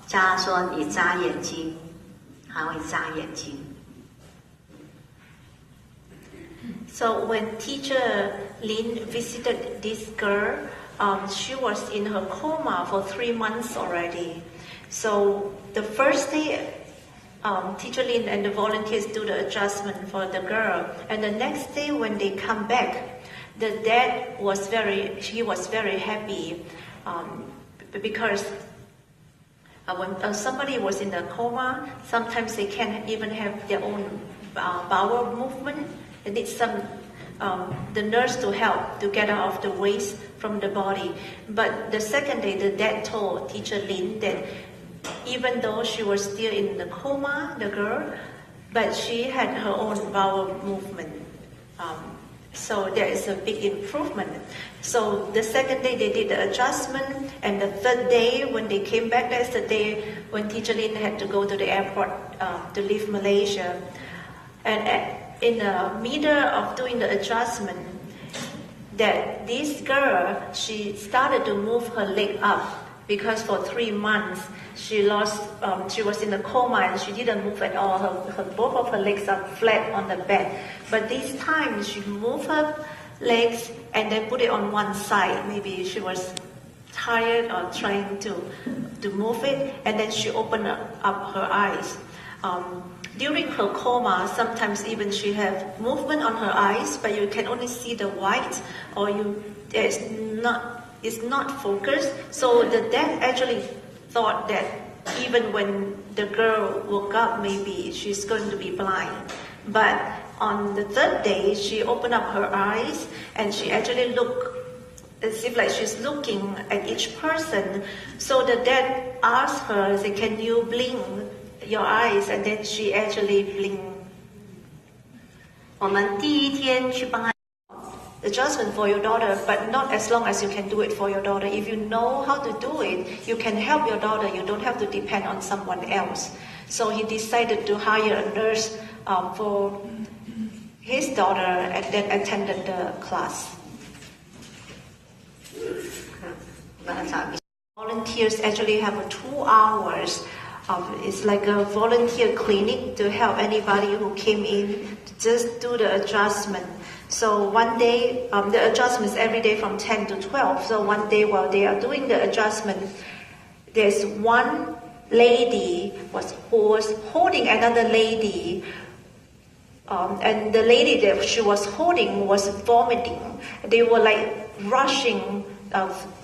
家说你眨眼睛，还会眨眼睛。So when teacher Lin visited this girl, she was in her coma for 3 months already. So the first day, teacher Lin and the volunteers do the adjustment for the girl, and the next day when they come back, the dad was very happy because when somebody was in a coma, sometimes they can't even have their own bowel movement. They need the nurse to help to get out of the waste from the body. But the second day, the dad told teacher Lin that even though she was still in the coma, the girl, but she had her own bowel movement. So there is a big improvement. So the second day they did the adjustment, and the third day when they came back, that's the day when teacher Lin had to go to the airport to leave Malaysia. And in the middle of doing the adjustment, that this girl, she started to move her leg up because for 3 months she was in a coma and she didn't move at all. Both of her legs are flat on the bed. But this time she moved her legs and then put it on one side. Maybe she was tired or trying to move it, and then she opened up her eyes. During her coma, sometimes even she have movement on her eyes, but you can only see the white, or it's not focused. So the dad actually thought that even when the girl woke up, maybe she's going to be blind. But on the third day, she opened up her eyes and she actually looked as if like she's looking at each person. So the dad asked her, say, "Can you blink your eyes?" And then she actually blinked. 我们第一天去帮她 adjustment for your daughter, but not as long as you can do it for your daughter. If you know how to do it, you can help your daughter. You don't have to depend on someone else. So he decided to hire a nurse for his daughter and then attended the class. Volunteers actually have 2 hours. It's like a volunteer clinic to help anybody who came in to just do the adjustment. So one day, the adjustment is every day from 10 to 12. So one day while they are doing the adjustment, there's one lady who was holding another lady, and the lady that she was holding was vomiting. They were like rushing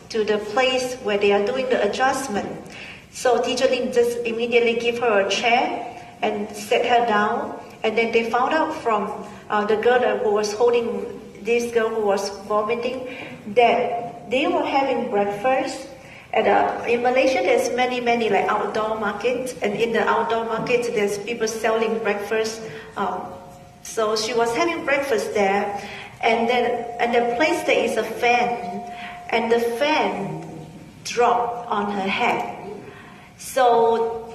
to the place where they are doing the adjustment. So teacher Lin just immediately give her a chair and set her down, and then they found out from the girl who was holding this girl who was vomiting that they were having breakfast. In Malaysia, there's many like outdoor markets, and in the outdoor markets, there's people selling breakfast. So she was having breakfast there, and the place there is a fan, and the fan dropped on her head. So,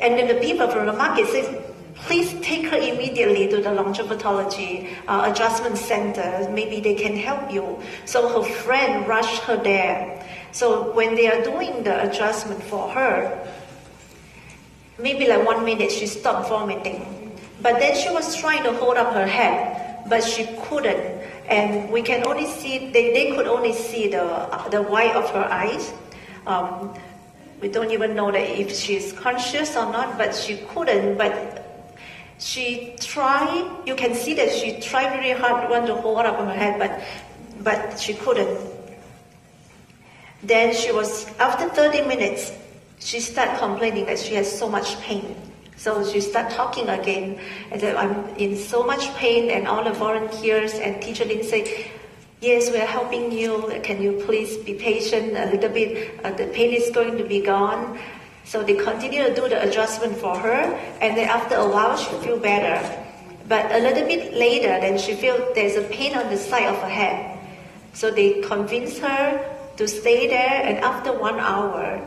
and then the people from the market said, "Please take her immediately to the Longevitology adjustment center. Maybe they can help you." So her friend rushed her there. So when they are doing the adjustment for her, maybe like 1 minute she stopped vomiting. But then she was trying to hold up her head, but she couldn't. And we can only see, they could only see the white of her eyes. We don't even know that if she's conscious or not, but she couldn't. But she tried, you can see that she tried really hard to hold up her head, but she couldn't. Then after 30 minutes, she started complaining that she has so much pain. So she started talking again, and said, "I'm in so much pain," and all the volunteers and teacher Lin say, "Yes, we are helping you. Can you please be patient a little bit? The pain is going to be gone." So they continue to do the adjustment for her, and then after a while she feel better. But a little bit later, then she feels there's a pain on the side of her head. So they convinced her to stay there, and after 1 hour,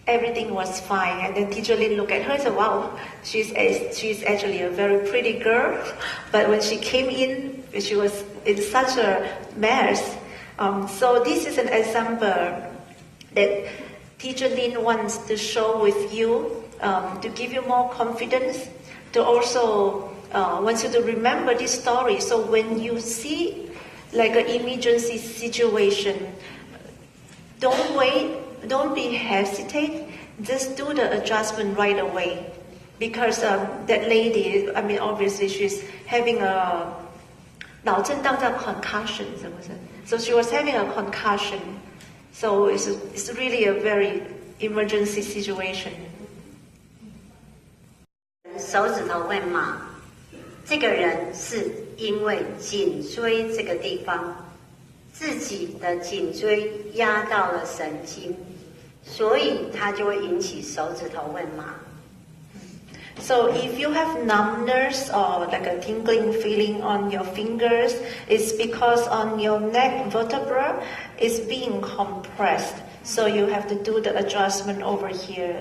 everything was fine. And then teacher Lin looked at her and said, "Wow, she's actually a very pretty girl." But when she came in, she was in such a mess. So this is an example that Teacher Lin wants to show with you, to give you more confidence, to also wants you to remember this story. So when you see like an emergency situation, don't wait, don't be hesitate, just do the adjustment right away. Because that lady, I mean, obviously she's having a 脑震荡叫 concussion, so she was having a concussion. So it's really a very emergency situation. 手指头会麻，这个人是因为颈椎这个地方自己的颈椎压到了神经，所以它就会引起手指头会麻。So if you have numbness or like a tingling feeling on your fingers, it's because on your neck vertebra is being compressed. So you have to do the adjustment over here.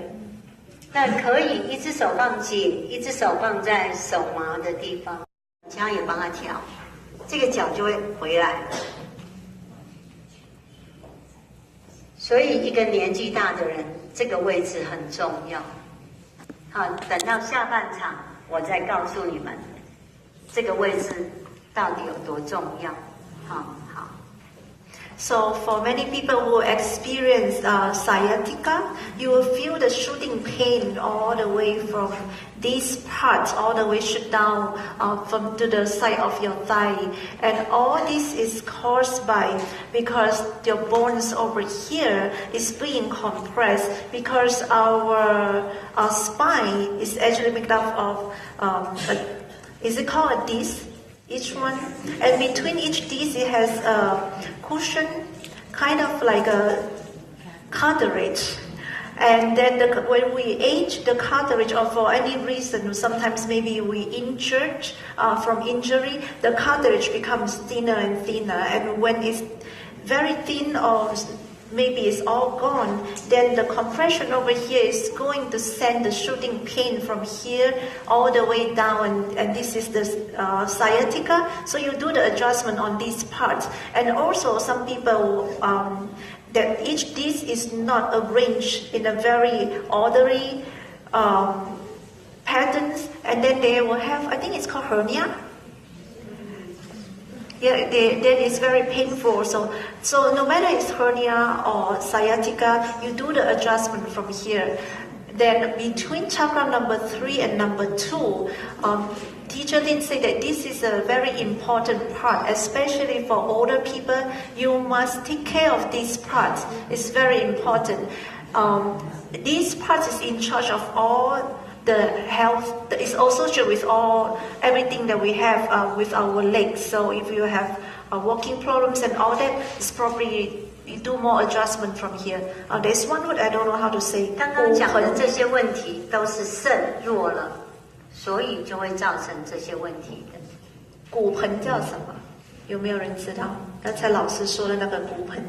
那可以一只手放颈，一只手放在手麻的地方，枪也帮他调，这个脚就会回来。所以一个年纪大的人，这个位置很重要。好，等到下半场，我再告诉你们这个位置到底有多重要。好。So for many people who experience sciatica, you will feel the shooting pain all the way from these parts, all the way shoot down from to the side of your thigh. And all this is caused by, because your bones over here is being compressed, because our spine is actually made up of, is it called a disc? Each one, and between each disc it has a cushion, kind of like a cartilage. And then when we age the cartilage, or for any reason, sometimes maybe we injured from injury, the cartilage becomes thinner and thinner. And when it's very thin or maybe it's all gone, then the compression over here is going to send the shooting pain from here all the way down, and this is the sciatica. So you do the adjustment on these parts. And also some people, that each disc is not arranged in a very orderly patterns, and then they will have, I think it's called hernia. Yeah, then it's very painful. So no matter it's hernia or sciatica, you do the adjustment from here. Then between chakra number 3 and number 2, teacher did say that this is a very important part, especially for older people. You must take care of these parts. It's very important. These parts is in charge of all the health, is associated with everything that we have with our legs. So if you have walking problems and all that, it's probably you do more adjustment from here. There's one word I don't know how to say. 刚刚讲的这些问题都是肾弱了，所以就会造成这些问题的。骨盆叫什么？有没有人知道？刚才老师说的那个骨盆。